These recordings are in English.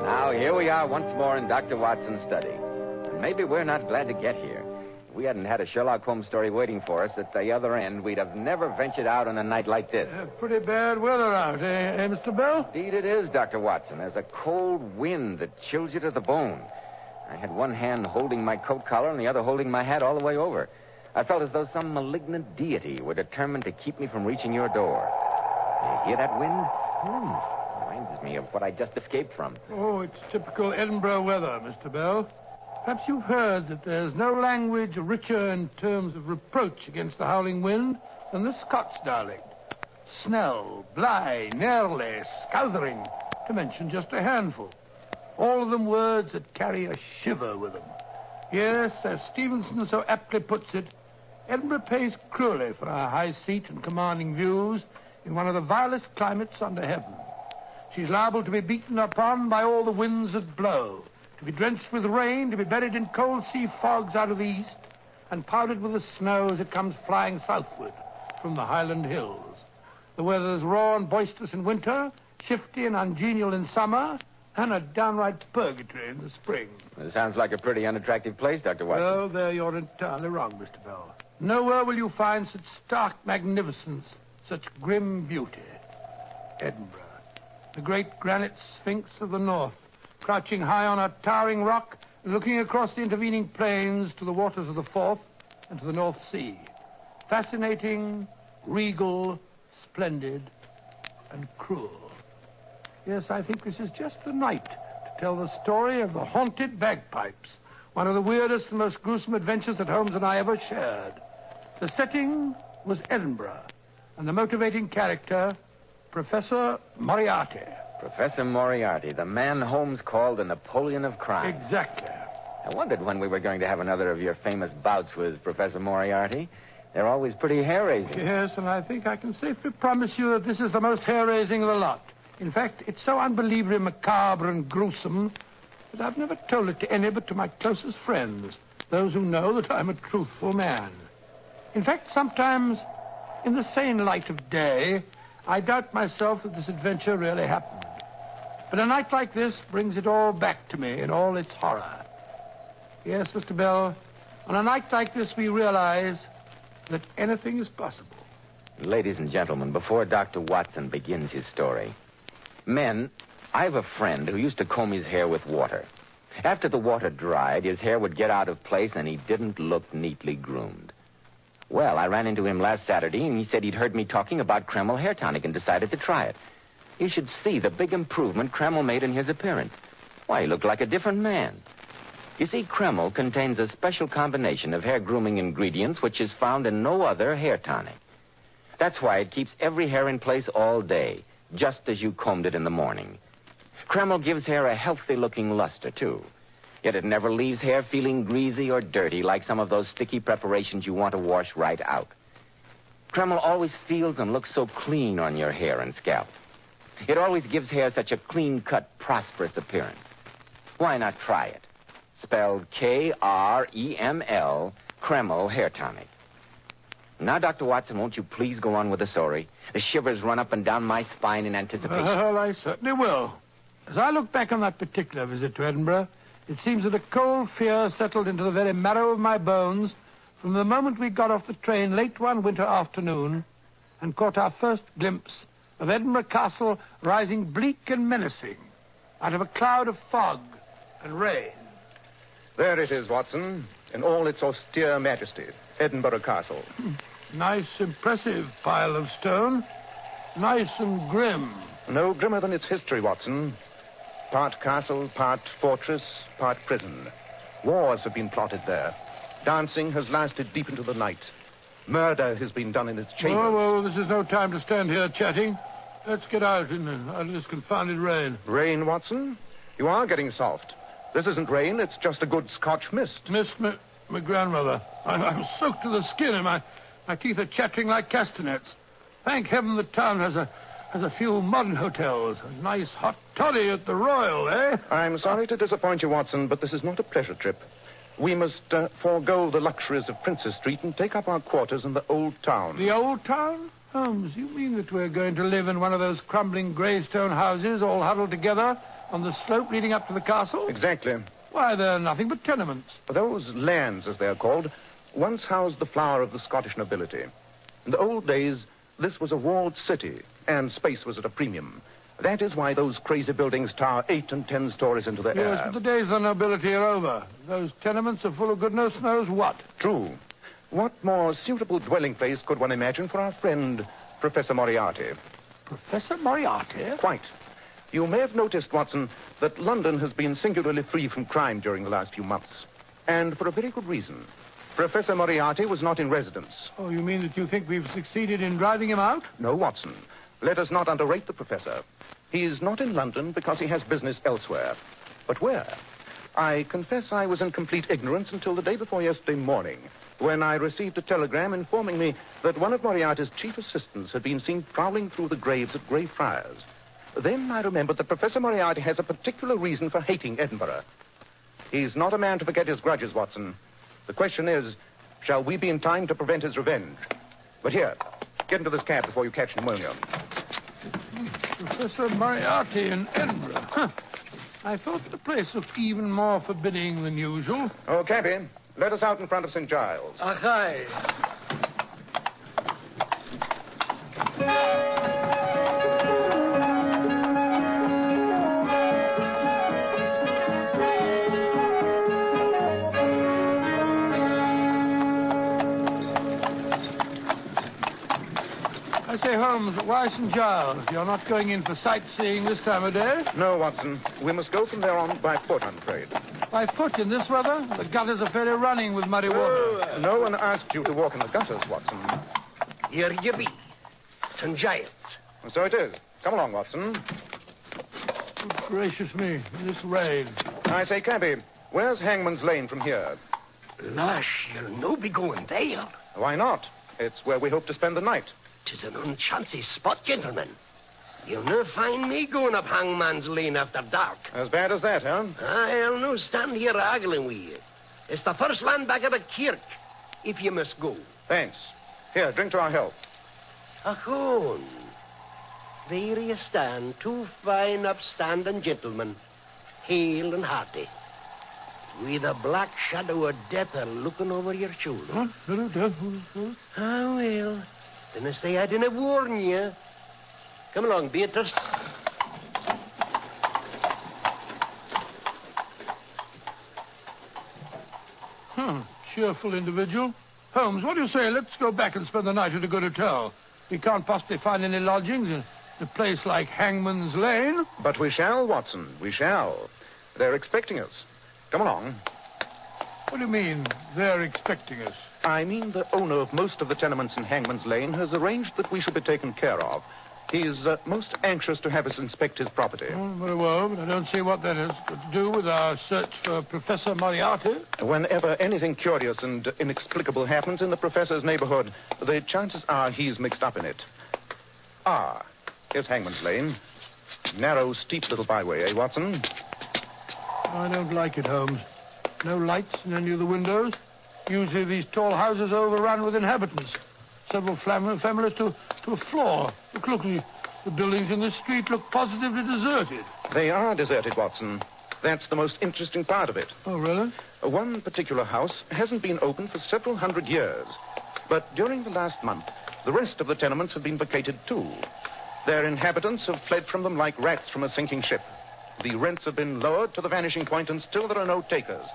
Now, here we are once more in Dr. Watson's study. And maybe we're not glad to get here. If we hadn't had a Sherlock Holmes story waiting for us at the other end, we'd have never ventured out on a night like this. Pretty bad weather out, eh, Mr. Bell? Indeed it is, Dr. Watson. There's a cold wind that chills you to the bone. I had one hand holding my coat collar and the other holding my hat all the way over. I felt as though some malignant deity were determined to keep me from reaching your door. You hear that wind? Reminds me of what I just escaped from. Oh, it's typical Edinburgh weather, Mr. Bell. Perhaps you've heard that there's no language richer in terms of reproach against the howling wind than the Scots dialect. Snell, bly, nearly, scouthering, to mention just a handful. All of them words that carry a shiver with them. Yes, as Stevenson so aptly puts it, Edinburgh pays cruelly for our high seat and commanding views in one of the vilest climates under heaven. She's liable to be beaten upon by all the winds that blow, to be drenched with rain, to be buried in cold sea fogs out of the east, and powdered with the snow as it comes flying southward from the Highland hills. The weather's raw and boisterous in winter, shifty and ungenial in summer, and a downright purgatory in the spring. It sounds like a pretty unattractive place, Dr. Watson. Oh, there you're entirely wrong, Mr. Bell. Nowhere will you find such stark magnificence, such grim beauty. Edinburgh, the great granite sphinx of the north, crouching high on a towering rock, looking across the intervening plains to the waters of the Forth and to the North Sea. Fascinating, regal, splendid, and cruel. Yes, I think this is just the night to tell the story of the haunted Bagpipes, one of the weirdest and most gruesome adventures that Holmes and I ever shared. The setting was Edinburgh, and the motivating character, Professor Moriarty. Professor Moriarty, the man Holmes called the Napoleon of crime. Exactly. I wondered when we were going to have another of your famous bouts with Professor Moriarty. They're always pretty hair-raising. Yes, and I think I can safely promise you that this is the most hair-raising of the lot. In fact, it's so unbelievably macabre and gruesome that I've never told it to any but to my closest friends, those who know that I'm a truthful man. In fact, sometimes, in the sane light of day, I doubt myself that this adventure really happened. But a night like this brings it all back to me in all its horror. Yes, Mr. Bell, on a night like this we realize that anything is possible. Ladies and gentlemen, before Dr. Watson begins his story, men, I have a friend who used to comb his hair with water. After the water dried, his hair would get out of place and he didn't look neatly groomed. Well, I ran into him last Saturday and he said he'd heard me talking about Kreml hair tonic and decided to try it. You should see the big improvement Kreml made in his appearance. Why, he looked like a different man. You see, Kreml contains a special combination of hair grooming ingredients which is found in no other hair tonic. That's why it keeps every hair in place all day, just as you combed it in the morning. Kreml gives hair a healthy-looking luster, too. Yet it never leaves hair feeling greasy or dirty like some of those sticky preparations you want to wash right out. Kreml always feels and looks so clean on your hair and scalp. It always gives hair such a clean-cut, prosperous appearance. Why not try it? Spelled Kreml, Kreml Hair Tonic. Now, Dr. Watson, won't you please go on with the story? The shivers run up and down my spine in anticipation. Well, I certainly will. As I look back on that particular visit to Edinburgh, it seems that a cold fear settled into the very marrow of my bones from the moment we got off the train late one winter afternoon and caught our first glimpse of Edinburgh Castle rising bleak and menacing out of a cloud of fog and rain. There it is, Watson, in all its austere majesty, Edinburgh Castle. Nice, impressive pile of stone. Nice and grim. No grimmer than its history, Watson. Part castle, part fortress, part prison. Wars have been plotted there. Dancing has lasted deep into the night. Murder has been done in its chambers. Oh, well, this is no time to stand here chatting. Let's get out in this confounded rain. Rain, Watson? You are getting soft. This isn't rain, it's just a good Scotch mist. Mist, my grandmother. I'm soaked to the skin and my teeth are chattering like castanets. Thank heaven the town has a few modern hotels. A nice hot toddy at the Royal, eh? I'm sorry to disappoint you, Watson, but this is not a pleasure trip. We must forego the luxuries of Princess Street and take up our quarters in the Old Town. The Old Town? Holmes, you mean that we're going to live in one of those crumbling grey stone houses all huddled together On the slope leading up to the castle? Exactly. Why, they're nothing but tenements. Those lands, as they're called, once housed the flower of the Scottish nobility. In the old days, this was a walled city, and space was at a premium. That is why those crazy buildings tower 8 and 10 stories into the air. Yes, but the days of the nobility are over. Those tenements are full of goodness knows what. True. What more suitable dwelling place could one imagine for our friend, Professor Moriarty? Professor Moriarty? Quite. You may have noticed, Watson, that London has been singularly free from crime during the last few months. And for a very good reason. Professor Moriarty was not in residence. Oh, you mean that you think we've succeeded in driving him out? No, Watson. Let us not underrate the professor. He's not in London because he has business elsewhere. But where? I confess I was in complete ignorance until the day before yesterday morning, when I received a telegram informing me that one of Moriarty's chief assistants had been seen prowling through the graves at Greyfriars. Then I remembered that Professor Moriarty has a particular reason for hating Edinburgh. He's not a man to forget his grudges, Watson. The question is, shall we be in time to prevent his revenge? But here, get into this cab before you catch pneumonia. Professor Moriarty in Edinburgh. Huh. I thought the place looked even more forbidding than usual. Oh, cabby, let us out in front of St. Giles. Aye. I say, Holmes, why St. Giles? You're not going in for sightseeing this time of day? No, Watson. We must go from there on by foot, I'm afraid. By foot in this weather? The gutters are fairly running with muddy water. No one asked you to walk in the gutters, Watson. Here you be. St. Giles. So it is. Come along, Watson. Good gracious me, this rain. I say, cabby, where's Hangman's Lane from here? Lush, you'll no be going there. Why not? It's where we hope to spend the night. 'Tis an unchancy spot, gentlemen. You'll no find me going up Hangman's Lane after dark. As bad as that, huh? I'll no stand here arguing with you. It's the first land back of the kirk, if you must go. Thanks. Here, drink to our health. Achone. There you stand, two fine, upstanding gentlemen, hale and hearty, with a black shadow of death looking over your shoulder. Ah, well, then I say I didn't warn you. Come along, Beatrice. Cheerful individual. Holmes, what do you say? Let's go back and spend the night at a good hotel. We can't possibly find any lodgings in a place like Hangman's Lane. But we shall, Watson. We shall. They're expecting us. Come along. What do you mean, they're expecting us? I mean the owner of most of the tenements in Hangman's Lane has arranged that we should be taken care of. He's most anxious to have us inspect his property. Oh, very well, but I don't see what that has got to do with our search for Professor Moriarty. Whenever anything curious and inexplicable happens in the professor's neighborhood, the chances are he's mixed up in it. Ah, here's Hangman's Lane. Narrow, steep little byway, eh, Watson? I don't like it, Holmes. No lights in any of the windows. Usually these tall houses are overrun with inhabitants. Several families to a floor. Look, the buildings in this street look positively deserted. They are deserted, Watson. That's the most interesting part of it. Oh, really? One particular house hasn't been open for several hundred years. But during the last month, the rest of the tenements have been vacated, too. Their inhabitants have fled from them like rats from a sinking ship. The rents have been lowered to the vanishing point, and still there are no takers.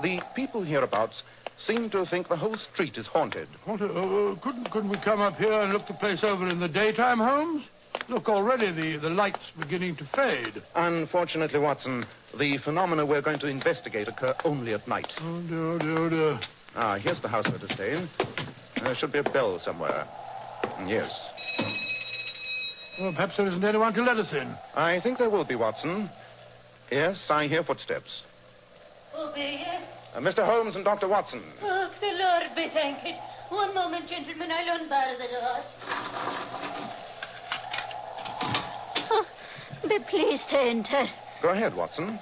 The people hereabouts seem to think the whole street is haunted. Couldn't we come up here and look the place over in the daytime, Holmes? Look, already the light's beginning to fade. Unfortunately, Watson, the phenomena we're going to investigate occur only at night. Oh, dear. Ah, here's the house we're to stay in. There should be a bell somewhere. Yes. Well, perhaps there isn't anyone to let us in. I think there will be, Watson. Yes, I hear footsteps. Obey you. Mr. Holmes and Dr. Watson. Oh, the Lord be thanked. One moment, gentlemen. I'll unbar the door. Oh, be pleased to enter. Go ahead, Watson.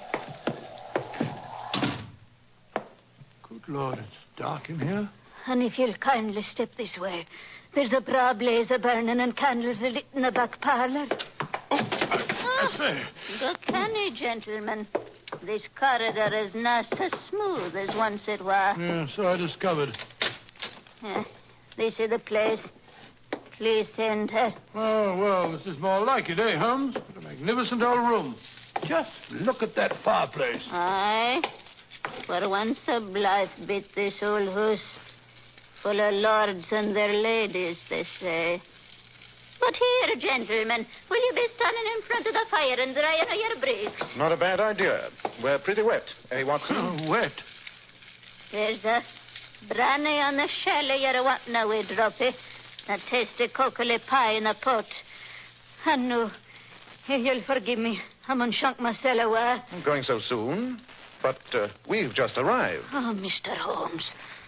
Good Lord, it's dark in here. And if you'll kindly step this way, there's a braw blaze a burning and candles are lit in the back parlour. say. Go canny, gentlemen. This corridor is not so smooth as once it was. Yeah, so I discovered. This is the place. Please enter. Oh, well, this is more like it, eh, Holmes? A magnificent old room. Just look at that fireplace. Aye. For once a blithe bit, this old house. Full of lords and their ladies, they say. But here, gentlemen, will you be standing in front of the fire and drying your bricks? Not a bad idea. We're pretty wet, eh, Watson? Oh, wet. There's a brandy on the shell you're wanting away, Droppy. A tasty cockle pie in a pot. And no, you'll forgive me. I'm unshunk myself away. Going so soon? But we've just arrived. Oh, Mr. Holmes,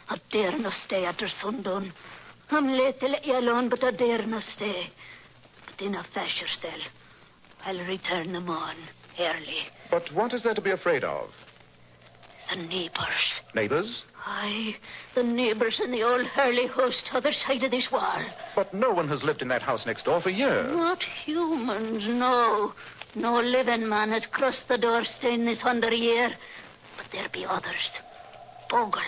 I dare not stay after sundown. I'm late to let you alone, but I dare not stay. But in a fash yourself. I'll return them on early. But what is there to be afraid of? The neighbours. Neighbors? Aye, the neighbours in the old Hurley house t'other side of this wall. But no one has lived in that house next door for years. Not humans, no. No living man has crossed the doorstay in this 100 year. But there be others. Bogles.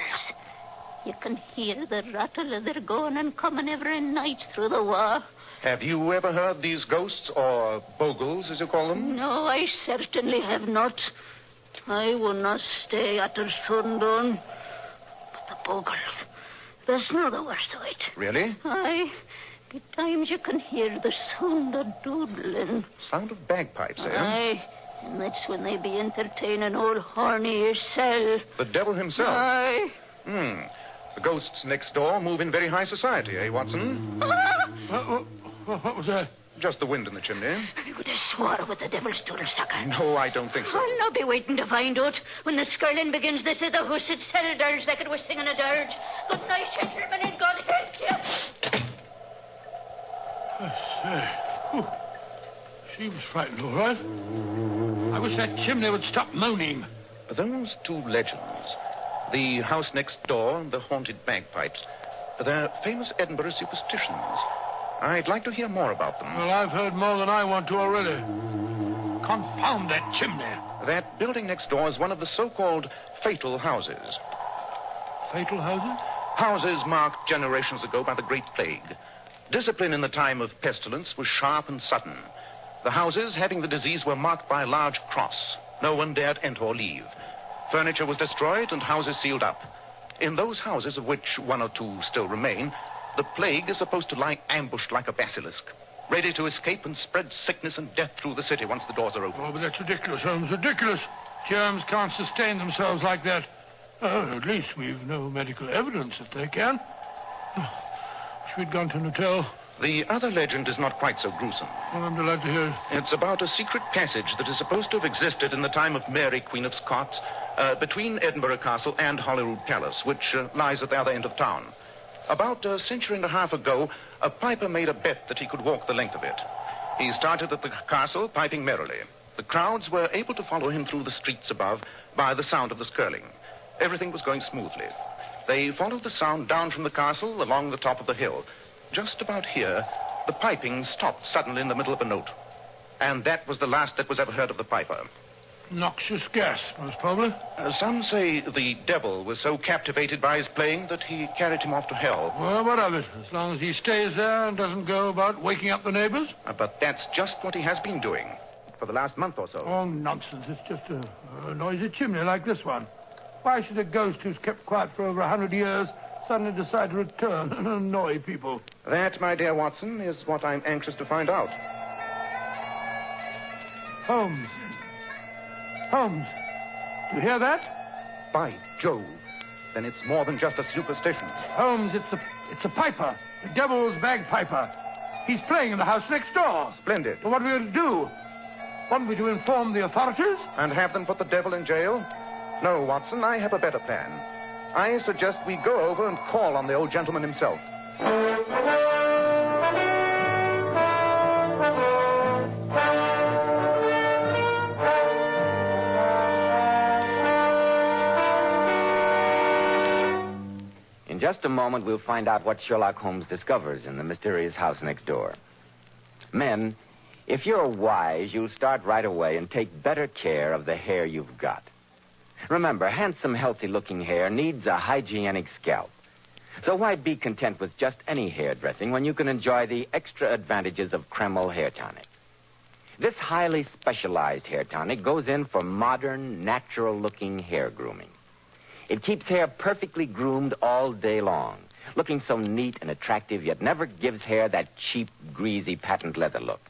You can hear the rattle of their going and coming every night through the wall. Have you ever heard these ghosts, or bogles, as you call them? No, I certainly have not. I will not stay after sundown. But the bogles, there's no the worst of it. Really? Aye. At times you can hear the sound of doodling. Sound of bagpipes, eh? Aye. And that's when they be entertaining old Horny yourself. The devil himself? Aye. The ghosts next door move in very high society, eh, Watson? What was that? Just the wind in the chimney. I would have swore with the devil's tool sucker. No, I don't think so. I'll not be waiting to find out. When the skirling begins, this is the house itself, dirge like it was singing a dirge. Good night, gentlemen, and God help you. I say. Whew. She was frightened, all right. I wish that chimney would stop moaning. Those two legends, the house next door and the haunted bagpipes, they're famous Edinburgh superstitions. I'd like to hear more about them. Well, I've heard more than I want to already. Confound that chimney. That building next door is one of the so-called fatal houses. Fatal houses? Houses marked generations ago by the Great Plague. Discipline in the time of pestilence was sharp and sudden. The houses having the disease were marked by a large cross. No one dared enter or leave. Furniture was destroyed and houses sealed up. In those houses, of which one or two still remain, the plague is supposed to lie ambushed like a basilisk, ready to escape and spread sickness and death through the city once the doors are open. Oh, but that's ridiculous, Holmes, ridiculous. Germs can't sustain themselves like that. At least we've no medical evidence that they can. Wish we'd gone to an hotel. The other legend is not quite so gruesome. Well, I'm delighted to hear it. It's about a secret passage that is supposed to have existed in the time of Mary, Queen of Scots, between Edinburgh Castle and Holyrood Palace, which lies at the other end of town. About a century and a half ago, a piper made a bet that he could walk the length of it. He started at the castle, piping merrily. The crowds were able to follow him through the streets above by the sound of the skirling. Everything was going smoothly. They followed the sound down from the castle along the top of the hill. Just about here, the piping stopped suddenly in the middle of a note. And that was the last that was ever heard of the piper. Noxious gas, most probably. Some say the devil was so captivated by his playing that he carried him off to hell. Well, what of it? As long as he stays there and doesn't go about waking up the neighbors. But that's just what he has been doing for the last month or so. Oh, nonsense. It's just a noisy chimney like this one. Why should a ghost who's kept quiet for over 100 years suddenly decide to return and annoy people? That, my dear Watson, is what I'm anxious to find out. Holmes. Holmes, do you hear that? By Jove. Then it's more than just a superstition. Holmes, it's a piper. The devil's bagpiper. He's playing in the house next door. Splendid. Well, what are we going to do? Want me to inform the authorities? And have them put the devil in jail? No, Watson, I have a better plan. I suggest we go over and call on the old gentleman himself. In just a moment, we'll find out what Sherlock Holmes discovers in the mysterious house next door. Men, If you're wise, you'll start right away and take better care of the hair you've got. Remember, handsome, healthy-looking hair needs a hygienic scalp. So why be content with just any hair dressing when you can enjoy the extra advantages of Kreml hair tonic? This highly specialized hair tonic goes in for modern, natural-looking hair grooming. It keeps hair perfectly groomed all day long, looking so neat and attractive, yet never gives hair that cheap, greasy, patent leather look.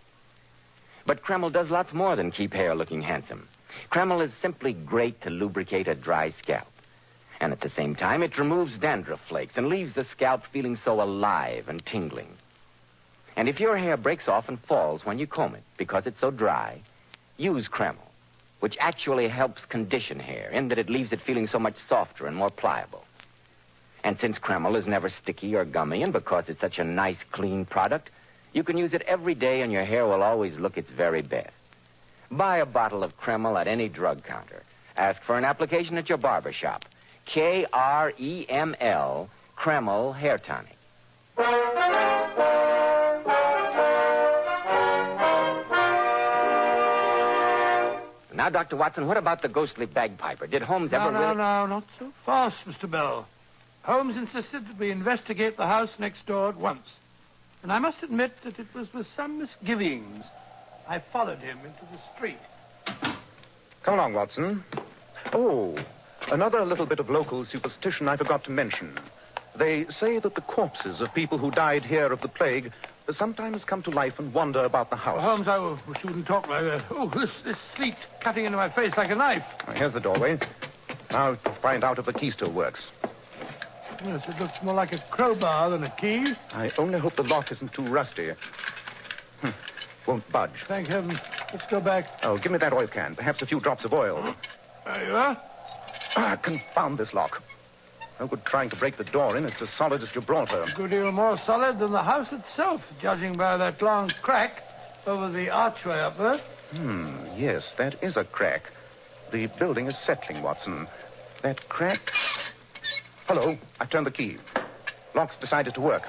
But Kreml does lots more than keep hair looking handsome. Kreml is simply great to lubricate a dry scalp. And at the same time, it removes dandruff flakes and leaves the scalp feeling so alive and tingling. And if your hair breaks off and falls when you comb it because it's so dry, use Kreml, which actually helps condition hair in that it leaves it feeling so much softer and more pliable. And since Kreml is never sticky or gummy, and because it's such a nice, clean product, you can use it every day and your hair will always look its very best. Buy a bottle of Kreml at any drug counter. Ask for an application at your barber shop. Kreml, Kreml Hair Tonic. Now, Dr. Watson, what about the ghostly bagpiper? Did Holmes ever really... No, not so fast, Mr. Bell. Holmes insisted that we investigate the house next door at once. And I must admit that it was with some misgivings I followed him into the street. Come along, Watson. Oh, another little bit of local superstition I forgot to mention. They say that the corpses of people who died here of the plague sometimes come to life and wander about the house. Holmes, I wish you wouldn't talk like that. Oh, this sleet cutting into my face like a knife. Here's the doorway. Now find out if the key still works. Yes, it looks more like a crowbar than a key. I only hope the lock isn't too rusty. Won't budge. Thank heaven. Let's go back. Oh, give me that oil can. Perhaps a few drops of oil. There you are. Confound this lock. No good trying to break the door in. It's as solid as Gibraltar. A good deal more solid than the house itself, judging by that long crack over the archway up there. Yes, that is a crack. The building is settling, Watson. That crack... Hello, I've turned the key. Lock's decided to work.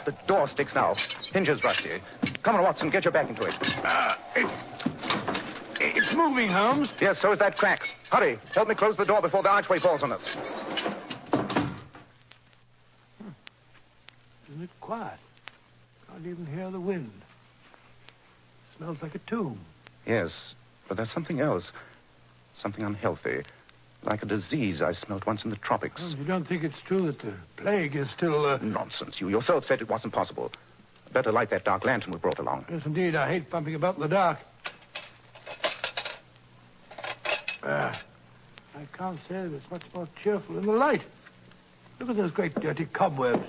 The door sticks now. Hinges rusty. Come on, Watson, get your back into it. It's moving, Holmes. Yes, so is that crack. Hurry, help me close the door before the archway falls on us. Isn't it quiet? Can't even hear the wind. Smells like a tomb. Yes, but there's something else. Something unhealthy. Like a disease I smelt once in the tropics. Well, you don't think it's true that the plague is still... Nonsense. You yourself said it wasn't possible. Better light that dark lantern we brought along. Yes, indeed. I hate bumping about in the dark. I can't say that it's much more cheerful in the light. Look at those great dirty cobwebs.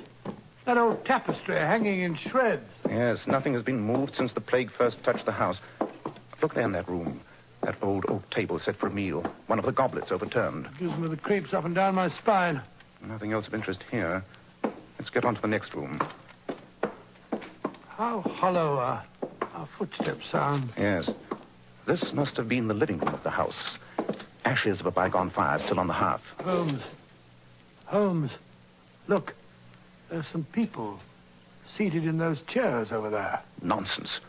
That old tapestry hanging in shreds. Yes, nothing has been moved since the plague first touched the house. Look there in that room. That old oak table set for a meal. One of the goblets overturned. Gives me the creeps up and down my spine. Nothing else of interest here. Let's get on to the next room. How hollow our footsteps sound. Yes. This must have been the living room of the house. Ashes of a bygone fire still on the hearth. Holmes. Look. There's some people seated in those chairs over there. Nonsense.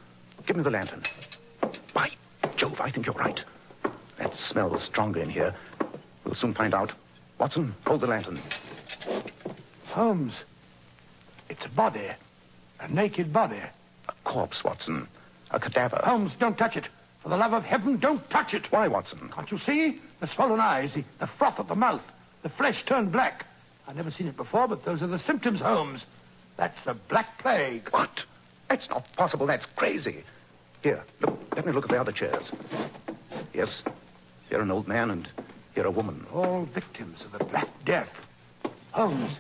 Give me the lantern. By Jove, I think you're right. That smells stronger in here. We'll soon find out. Watson, hold the lantern. Holmes. It's a body. A naked body. A corpse, Watson. A cadaver. Holmes, don't touch it. For the love of heaven, don't touch it. Why, Watson? Can't you see? The swollen eyes, the froth at the mouth, the flesh turned black. I've never seen it before, but those are the symptoms, Holmes. That's the Black Plague. What? That's not possible. That's crazy. Here, look. Let me look at the other chairs. Yes, here an old man and here a woman. All victims of the Black Death. Holmes,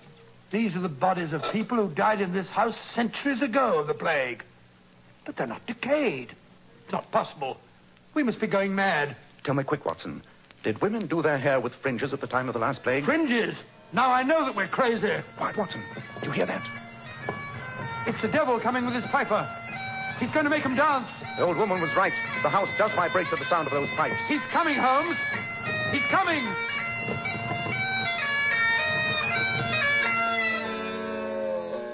these are the bodies of people who died in this house centuries ago of the plague. But they're not decayed. It's not possible. We must be going mad. Tell me quick, Watson. Did women do their hair with fringes at the time of the last plague? Fringes? Now I know that we're crazy. Quiet, Watson. Do you hear that? It's the devil coming with his piper. He's going to make him dance. The old woman was right. The house does vibrate to the sound of those pipes. He's coming, Holmes. He's coming.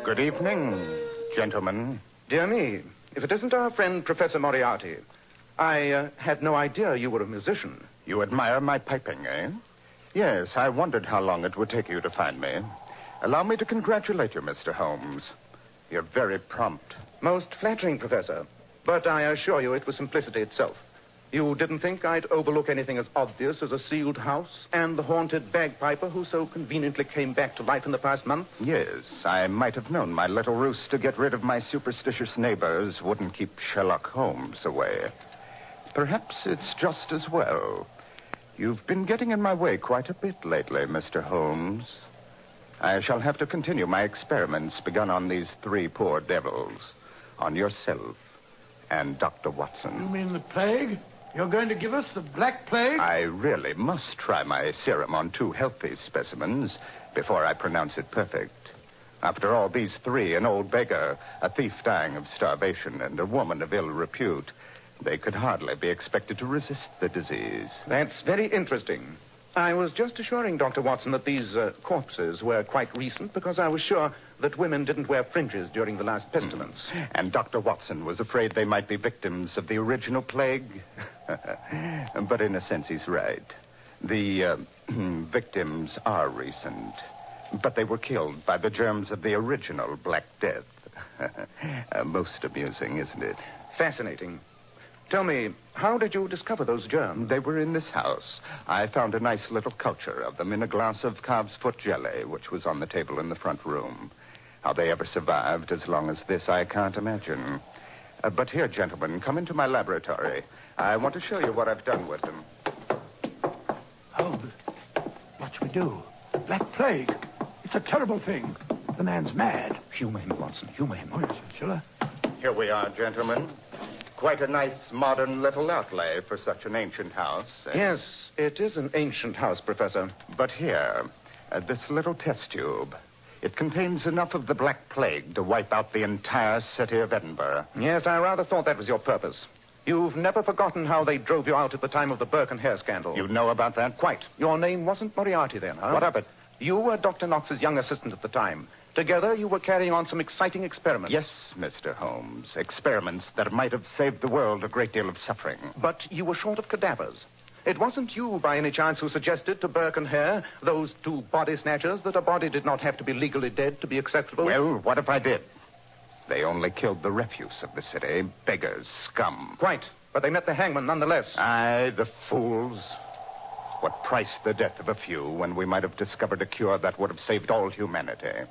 Good evening, gentlemen. Dear me, If it isn't our friend, Professor Moriarty. I had no idea you were a musician. You admire my piping, eh? Yes, I wondered how long it would take you to find me. Allow me to congratulate you, Mr. Holmes. You're very prompt. Most flattering, Professor. But I assure you it was simplicity itself. You didn't think I'd overlook anything as obvious as a sealed house and the haunted bagpiper who so conveniently came back to life in the past month? Yes, I might have known my little ruse to get rid of my superstitious neighbors wouldn't keep Sherlock Holmes away. Perhaps it's just as well. You've been getting in my way quite a bit lately, Mr. Holmes. I shall have to continue my experiments begun on these 3 poor devils. On yourself and Dr. Watson. You mean the plague? You're going to give us the Black Plague? I really must try my serum on 2 healthy specimens before I pronounce it perfect. After all, these 3, an old beggar, a thief dying of starvation, and a woman of ill repute, they could hardly be expected to resist the disease. That's very interesting. I was just assuring Dr. Watson that these corpses were quite recent because I was sure that women didn't wear fringes during the last pestilence. And Dr. Watson was afraid they might be victims of the original plague. But in a sense, he's right. The victims are recent, but they were killed by the germs of the original Black Death. Most amusing, isn't it? Fascinating. Tell me, how did you discover those germs? They were in this house. I found a nice little culture of them in a glass of calf's foot jelly, which was on the table in the front room. How they ever survived as long as this, I can't imagine. But here, gentlemen, come into my laboratory. I want to show you what I've done with them. Holmes, what shall we do? Black Plague. It's a terrible thing. The man's mad. Humor him, Watson. Humor him. Oh, yes, shall I? Here we are, gentlemen. Quite a nice modern little outlay for such an ancient house. Yes, it is an ancient house, Professor. But here, this little test tube. It contains enough of the Black Plague to wipe out the entire city of Edinburgh. Yes, I rather thought that was your purpose. You've never forgotten how they drove you out at the time of the Burke and Hare scandal. You know about that? Quite. Your name wasn't Moriarty then, huh? What of it? You were Dr. Knox's young assistant at the time. Together, you were carrying on some exciting experiments. Yes, Mr. Holmes. Experiments that might have saved the world a great deal of suffering. But you were short of cadavers. It wasn't you, by any chance, who suggested to Burke and Hare, those 2 body snatchers, that a body did not have to be legally dead to be acceptable? Well, what if I did? They only killed the refuse of the city. Beggars, scum. Quite. But they met the hangman nonetheless. Aye, the fools. What price the death of a few when we might have discovered a cure that would have saved all humanity?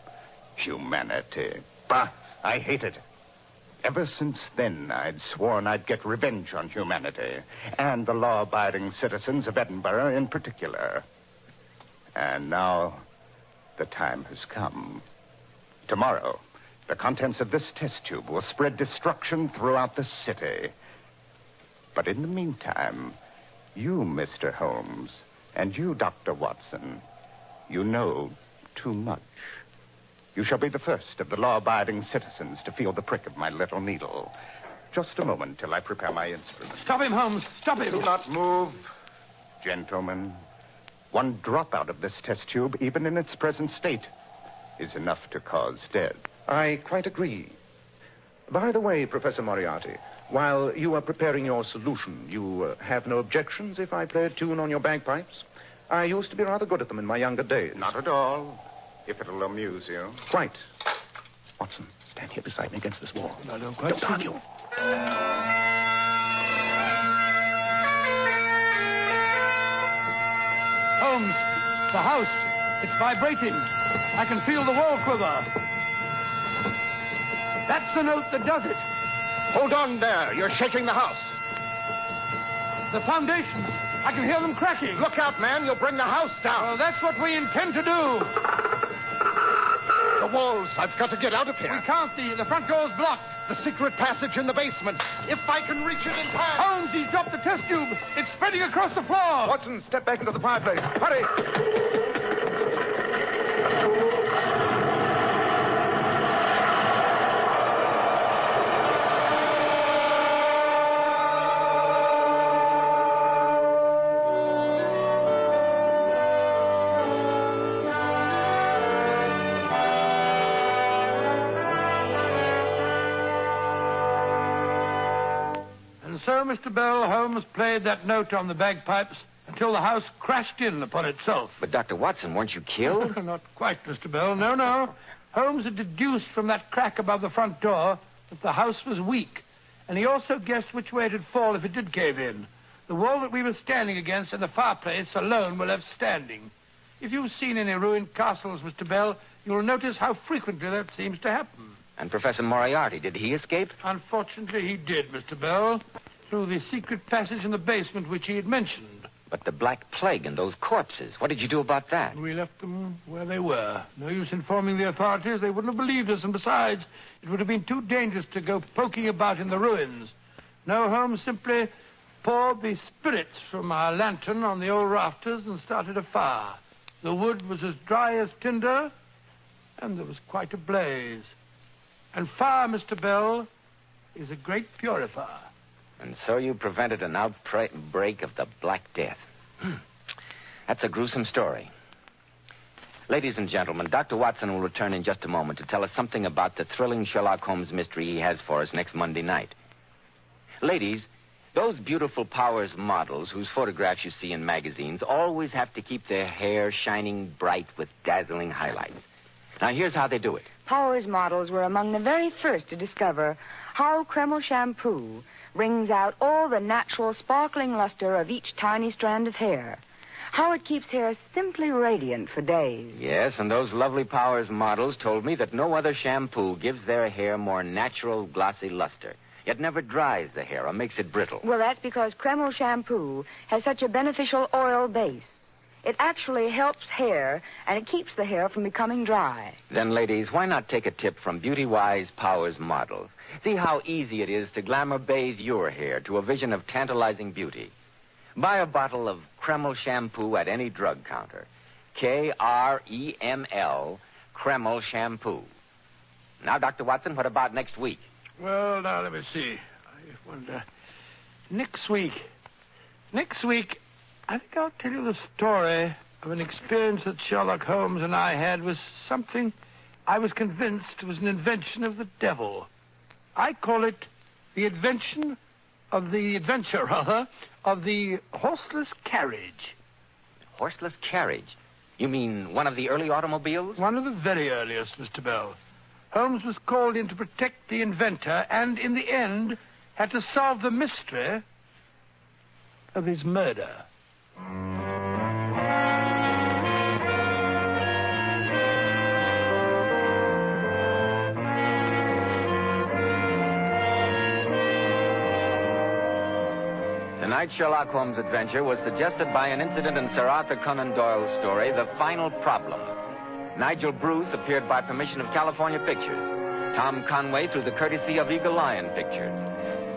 Humanity. Bah, I hate it. Ever since then, I'd sworn I'd get revenge on humanity, and the law-abiding citizens of Edinburgh in particular. And now, the time has come. Tomorrow, the contents of this test tube will spread destruction throughout the city. But in the meantime, you, Mr. Holmes, and you, Dr. Watson, you know too much. You shall be the first of the law-abiding citizens to feel the prick of my little needle. Just a moment till I prepare my instrument. Stop him, Holmes. Stop him. Do not move, gentlemen. 1 drop out of this test tube, even in its present state, is enough to cause death. I quite agree. By the way, Professor Moriarty, while you are preparing your solution, you have no objections if I play a tune on your bagpipes? I used to be rather good at them in my younger days. Not at all, if it'll amuse you. Quite. Watson, stand here beside me against this wall. I don't quite Don't argue. Holmes, the house. It's vibrating. I can feel the wall quiver. That's the note that does it. Hold on there. You're shaking the house. The foundations. I can hear them cracking. Look out, man. You'll bring the house down. Well, that's what we intend to do. The walls. I've got to get out of We here. can't. The front door's blocked. The secret passage in the basement. If I can reach it in time. Holmes, he's dropped the test tube. It's spreading across the floor. Watson, step back into the fireplace. Hurry! So, Mr. Bell, Holmes played that note on the bagpipes until the house crashed in upon itself. But, Dr. Watson, weren't you killed? Not quite, Mr. Bell. No. Holmes had deduced from that crack above the front door that the house was weak. And he also guessed which way it would fall if it did cave in. The wall that we were standing against and the fireplace alone were left standing. If you've seen any ruined castles, Mr. Bell, you'll notice how frequently that seems to happen. And Professor Moriarty, did he escape? Unfortunately, he did, Mr. Bell, through the secret passage in the basement which he had mentioned. But the Black Plague and those corpses, what did you do about that? We left them where they were. No use informing the authorities. They wouldn't have believed us, and besides, it would have been too dangerous to go poking about in the ruins. No, Holmes simply poured the spirits from our lantern on the old rafters and started a fire. The wood was as dry as tinder, and there was quite a blaze. And fire, Mr. Bell, is a great purifier. And so you prevented an outbreak of the Black Death. That's a gruesome story. Ladies and gentlemen, Dr. Watson will return in just a moment to tell us something about the thrilling Sherlock Holmes mystery he has for us next Monday night. Ladies, those beautiful Powers models whose photographs you see in magazines always have to keep their hair shining bright with dazzling highlights. Now, here's how they do it. Powers models were among the very first to discover how Kreml shampoo brings out all the natural sparkling luster of each tiny strand of hair. How it keeps hair simply radiant for days. Yes, and those lovely Powers models told me that no other shampoo gives their hair more natural, glossy luster. It never dries the hair or makes it brittle. Well, that's because Kreml shampoo has such a beneficial oil base. It actually helps hair, and it keeps the hair from becoming dry. Then, ladies, why not take a tip from beauty-wise Powers models? See how easy it is to glamour bathe your hair to a vision of tantalizing beauty. Buy a bottle of Kreml shampoo at any drug counter. Kreml, Kreml shampoo. Now, Dr. Watson, what about next week? Well, now, let me see. I wonder. Next week, I think I'll tell you the story of an experience that Sherlock Holmes and I had with something I was convinced was an invention of the devil. I call it the adventure of the horseless carriage. Horseless carriage? You mean one of the early automobiles? One of the very earliest, Mr. Bell. Holmes was called in to protect the inventor and, in the end, had to solve the mystery of his murder. Tonight's Sherlock Holmes adventure was suggested by an incident in Sir Arthur Conan Doyle's story, The Final Problem. Nigel Bruce appeared by permission of California Pictures. Tom Conway through the courtesy of Eagle Lion Pictures.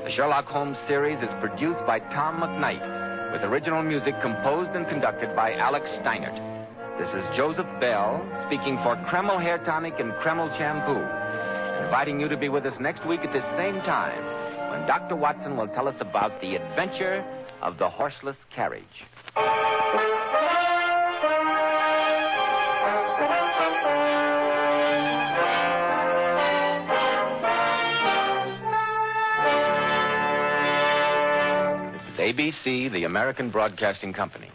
The Sherlock Holmes series is produced by Tom McKnight, with original music composed and conducted by Alex Steinert. This is Joseph Bell speaking for Kreml Hair Tonic and Kreml Shampoo, inviting you to be with us next week at this same time when Dr. Watson will tell us about the adventure of the horseless carriage. This is ABC, the American Broadcasting Company.